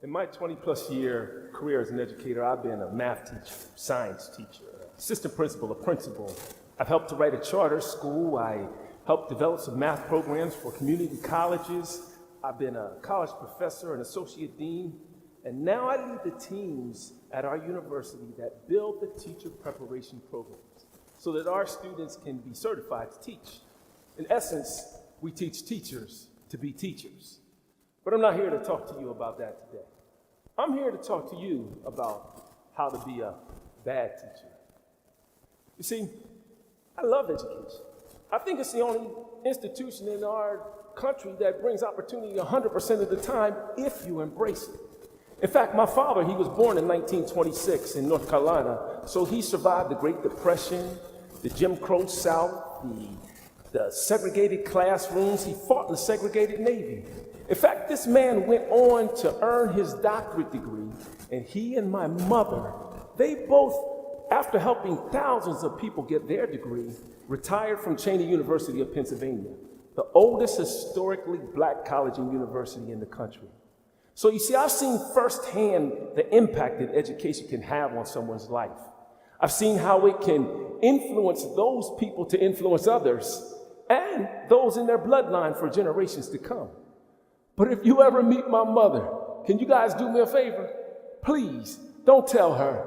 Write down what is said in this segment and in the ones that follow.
In my 20-plus year career as an educator, I've been a math teacher, science teacher, assistant principal, a principal. I've helped to write a charter school. I helped develop some math programs for community colleges. I've been a college professor, an associate dean, and now I lead the teams at our university that build the teacher preparation programs so that our students can be certified to teach. In essence, we teach teachers to be teachers. But I'm not here to talk to you about that today. I'm here to talk to you about how to be a bad teacher. You see, I love education. I think it's the only institution in our country that brings opportunity 100% of the time if you embrace it. In fact, my father, he was born in 1926 in North Carolina, so he survived the Great Depression, the Jim Crow South, the segregated classrooms. He fought in the segregated Navy. In fact, this man went on to earn his doctorate degree, and he and my mother, they both, after helping thousands of people get their degree, retired from Cheney University of Pennsylvania, the oldest historically black college and university in the country. So you see, I've seen firsthand the impact that education can have on someone's life. I've seen how it can influence those people to influence others and those in their bloodline for generations to come. But if you ever meet my mother, can you guys do me a favor? Please don't tell her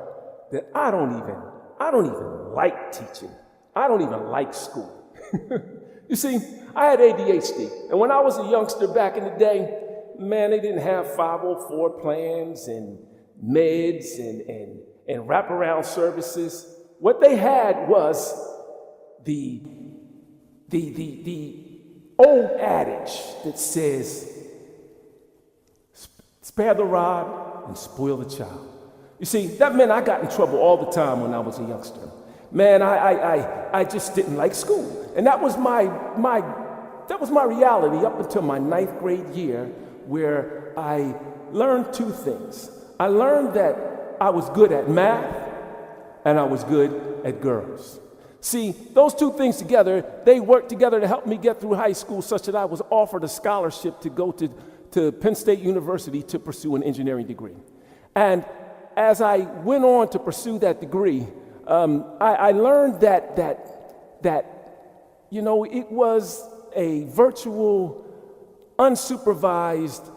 that I don't even like teaching. I don't even like school. You see, I had ADHD, and when I was a youngster back in the day, man, they didn't have 504 plans and meds and wraparound services. What they had was the old adage that says, spare the rod and spoil the child. You see, that meant I got in trouble all the time when I was a youngster. Man, I just didn't like school. And that was my reality up until my 9th grade year, where I learned two things. I learned that I was good at math and I was good at girls. See, those two things together, they worked together to help me get through high school such that I was offered a scholarship to go to Penn State University to pursue an engineering degree. And as I went on to pursue that degree, I learned that you know, it was a virtual, unsupervised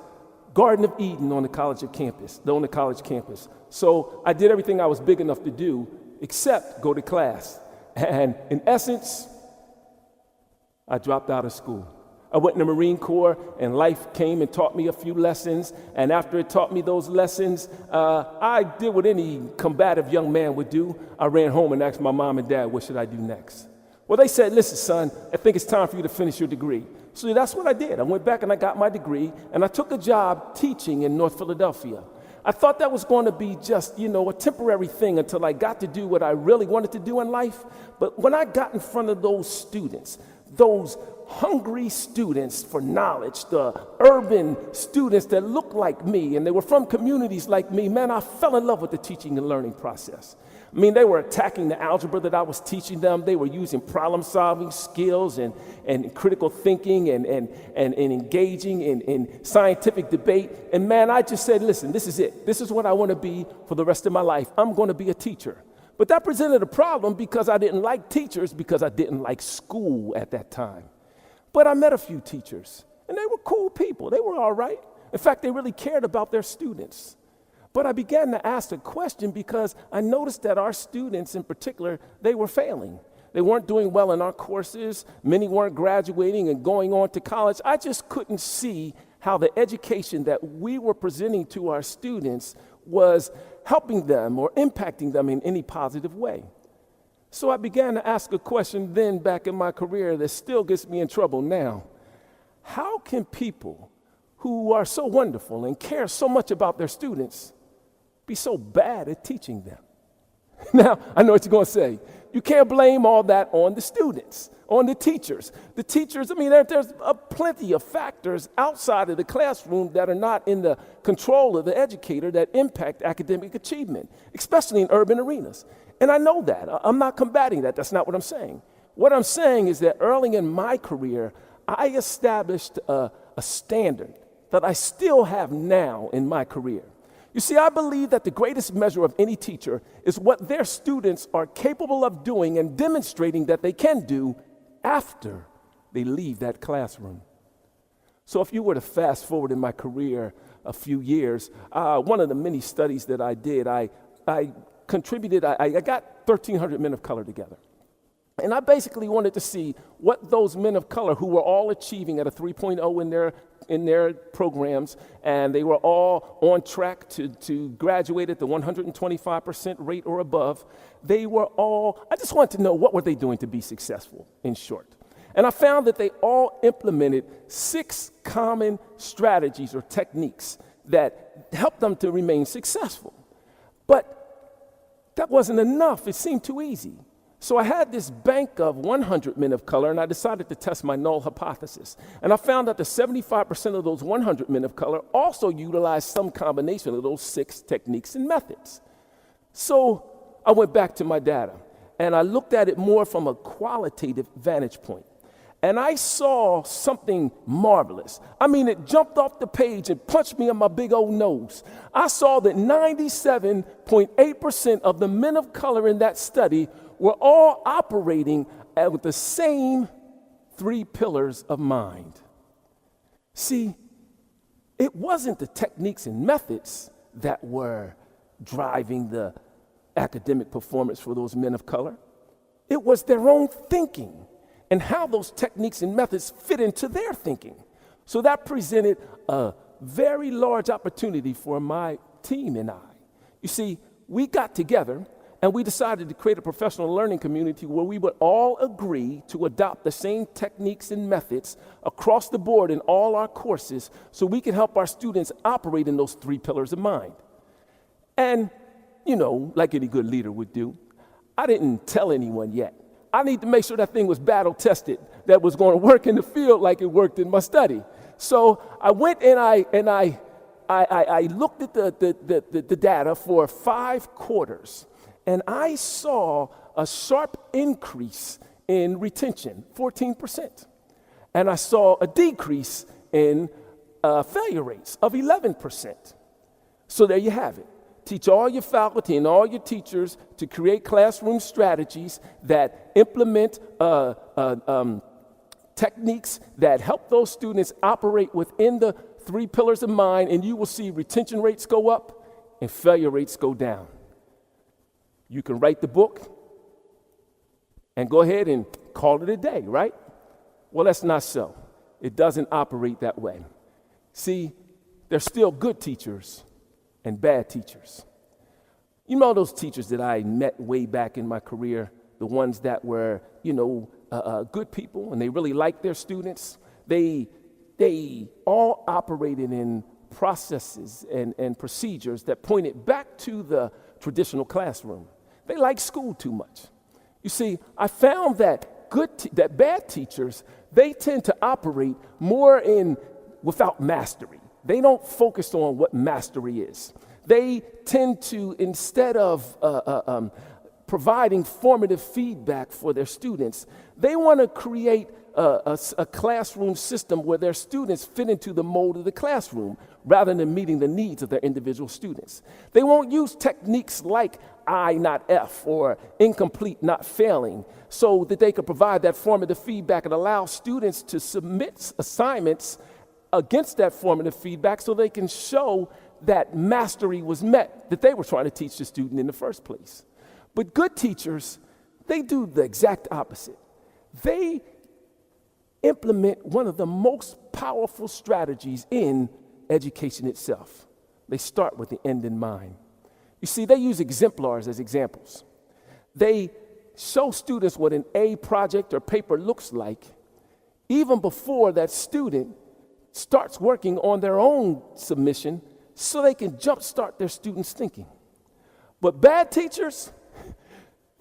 Garden of Eden on the college campus. So I did everything I was big enough to do except go to class. And in essence, I dropped out of school. I went in the Marine Corps, and life came and taught me a few lessons. And after it taught me those lessons, I did what any combative young man would do. I ran home and asked my mom and dad, what should I do next? Well, they said, listen, son, I think it's time for you to finish your degree. So that's what I did. I went back and I got my degree, and I took a job teaching in North Philadelphia. I thought that was going to be just, you know, a temporary thing until I got to do what I really wanted to do in life. But when I got in front of those students, those hungry students for knowledge, the urban students that looked like me, and they were from communities like me, man, I fell in love with the teaching and learning process. I mean, they were attacking the algebra that I was teaching them. They were using problem-solving skills and critical thinking and engaging in scientific debate. And man, I just said, listen, this is it. This is what I want to be for the rest of my life. I'm going to be a teacher. But that presented a problem because I didn't like teachers, because I didn't like school at that time. But I met a few teachers, and they were cool people. They were all right. In fact, they really cared about their students. But I began to ask a question because I noticed that our students in particular, they were failing. They weren't doing well in our courses. Many weren't graduating and going on to college. I just couldn't see how the education that we were presenting to our students was helping them or impacting them in any positive way. So I began to ask a question then back in my career that still gets me in trouble now. How can people who are so wonderful and care so much about their students be so bad at teaching them? Now, I know what you're going to say. You can't blame all that on the students, on the teachers. The teachers, I mean, there's plenty of factors outside of the classroom that are not in the control of the educator that impact academic achievement, especially in urban arenas. And I know that. I'm not combating that. That's not what I'm saying. What I'm saying is that early in my career, I established a standard that I still have now in my career. You see, I believe that the greatest measure of any teacher is what their students are capable of doing and demonstrating that they can do after they leave that classroom. So if you were to fast forward in my career a few years, one of the many studies that I did, I got 1,300 men of color together. And I basically wanted to see what those men of color who were all achieving at a 3.0 in their programs, and they were all on track to graduate at the 125% rate or above. I just wanted to know what were they doing to be successful, in short. And I found that they all implemented 6 common strategies or techniques that helped them to remain successful. But that wasn't enough. It seemed too easy. So I had this bank of 100 men of color, and I decided to test my null hypothesis. And I found that the 75% of those 100 men of color also utilized some combination of those 6 techniques and methods. So I went back to my data, and I looked at it more from a qualitative vantage point. And I saw something marvelous. I mean, it jumped off the page and punched me on my big old nose. I saw that 97.8% of the men of color in that study were all operating with the same 3 pillars of mind. See, it wasn't the techniques and methods that were driving the academic performance for those men of color. It was their own thinking and how those techniques and methods fit into their thinking. So that presented a very large opportunity for my team and I. You see, we got together and we decided to create a professional learning community where we would all agree to adopt the same techniques and methods across the board in all our courses so we can help our students operate in those 3 pillars of mind. And, you know, like any good leader would do, I didn't tell anyone yet. I need to make sure that thing was battle tested, that was going to work in the field like it worked in my study. So I went and I looked at the data for 5 quarters, and I saw a sharp increase in retention, 14%. And I saw a decrease in failure rates of 11%. So there you have it. Teach all your faculty and all your teachers to create classroom strategies that implement techniques that help those students operate within the 3 pillars of mind, and you will see retention rates go up and failure rates go down. You can write the book and go ahead and call it a day, right? Well, that's not so. It doesn't operate that way. See, there's still good teachers and bad teachers. You know those teachers that I met way back in my career, the ones that were, good people and they really liked their students. They all operated in processes and procedures that pointed back to the traditional classroom. They liked school too much. You see, I found that bad teachers, they tend to operate more without mastery. They don't focus on what mastery is. They tend to, instead of providing formative feedback for their students, they want to create a classroom system where their students fit into the mold of the classroom rather than meeting the needs of their individual students. They won't use techniques like I, not F, or incomplete, not failing, so that they can provide that formative feedback and allow students to submit assignments against that formative feedback so they can show that mastery was met, that they were trying to teach the student in the first place. But good teachers, they do the exact opposite. They implement one of the most powerful strategies in education itself. They start with the end in mind. You see, they use exemplars as examples. They show students what an A project or paper looks like even before that student starts working on their own submission so they can jumpstart their students' thinking. But bad teachers,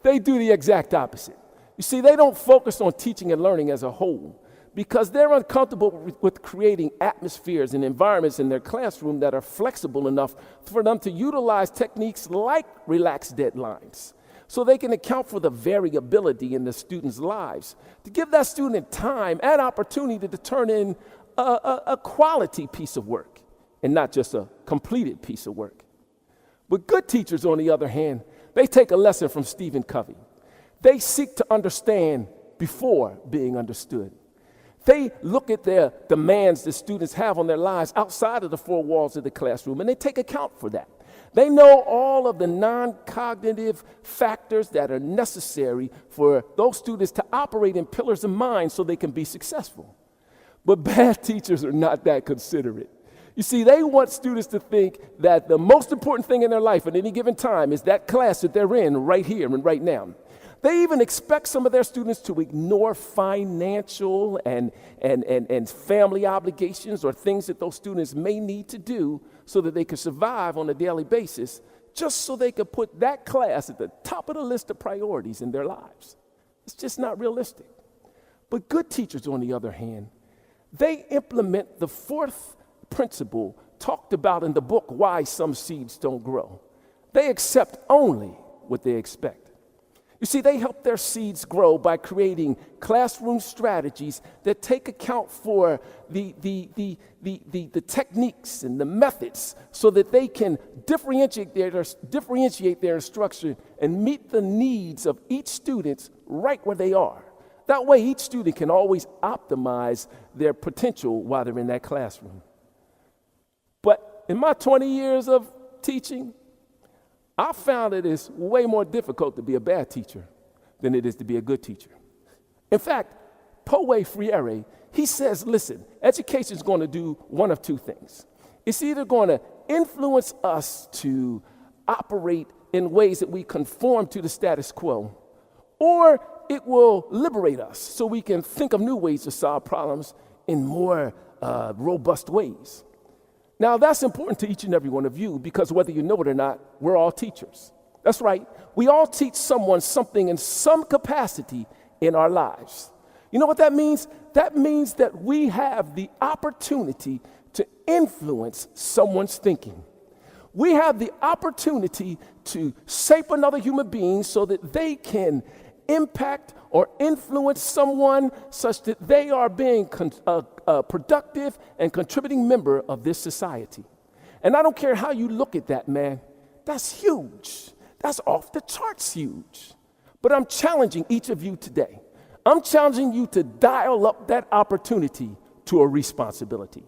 they do the exact opposite. You see, they don't focus on teaching and learning as a whole because they're uncomfortable with creating atmospheres and environments in their classroom that are flexible enough for them to utilize techniques like relaxed deadlines. so they can account for the variability in the students' lives, to give that student time and opportunity to turn in a quality piece of work and not just a completed piece of work. But good teachers, on the other hand, they take a lesson from Stephen Covey. They seek to understand before being understood. They look at their demands that students have on their lives outside of the four walls of the classroom, and they take account for that. They know all of the non-cognitive factors that are necessary for those students to operate in pillars of mind so they can be successful. But bad teachers are not that considerate. You see, they want students to think that the most important thing in their life at any given time is that class that they're in right here and right now. They even expect some of their students to ignore financial and family obligations or things that those students may need to do so that they can survive on a daily basis, just so they could put that class at the top of the list of priorities in their lives. It's just not realistic. But good teachers, on the other hand, they implement the fourth principle talked about in the book, Why Some Seeds Don't Grow. They accept only what they expect. You see, they help their seeds grow by creating classroom strategies that take account for the techniques and the methods so that they can differentiate their instruction and meet the needs of each student right where they are. That way, each student can always optimize their potential while they're in that classroom. But in my 20 years of teaching, I found it is way more difficult to be a bad teacher than it is to be a good teacher. In fact, Paulo Freire, he says, listen, education is going to do one of two things. It's either going to influence us to operate in ways that we conform to the status quo, or it will liberate us so we can think of new ways to solve problems in more robust ways. Now, that's important to each and every one of you because whether you know it or not, we're all teachers. That's right. We all teach someone something in some capacity in our lives. You know what that means? That means that we have the opportunity to influence someone's thinking. We have the opportunity to shape another human being so that they can impact or influence someone such that they are being a productive and contributing member of this society. And I don't care how you look at that, man. That's huge. That's off the charts huge. But I'm challenging each of you today. I'm challenging you to dial up that opportunity to a responsibility.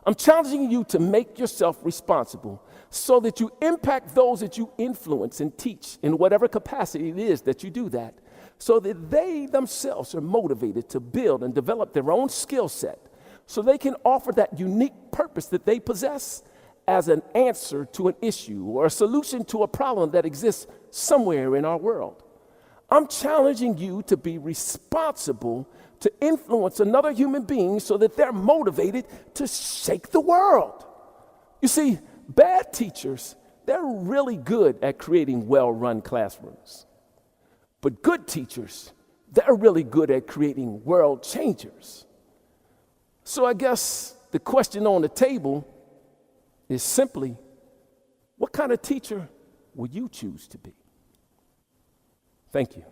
I'm challenging you to make yourself responsible so that you impact those that you influence and teach in whatever capacity it is that you do that, so that they themselves are motivated to build and develop their own skill set so they can offer that unique purpose that they possess as an answer to an issue or a solution to a problem that exists somewhere in our world. I'm challenging you to be responsible to influence another human being so that they're motivated to shake the world. You see, bad teachers, they're really good at creating well-run classrooms. But good teachers, they're really good at creating world changers. So I guess the question on the table is simply, what kind of teacher will you choose to be? Thank you.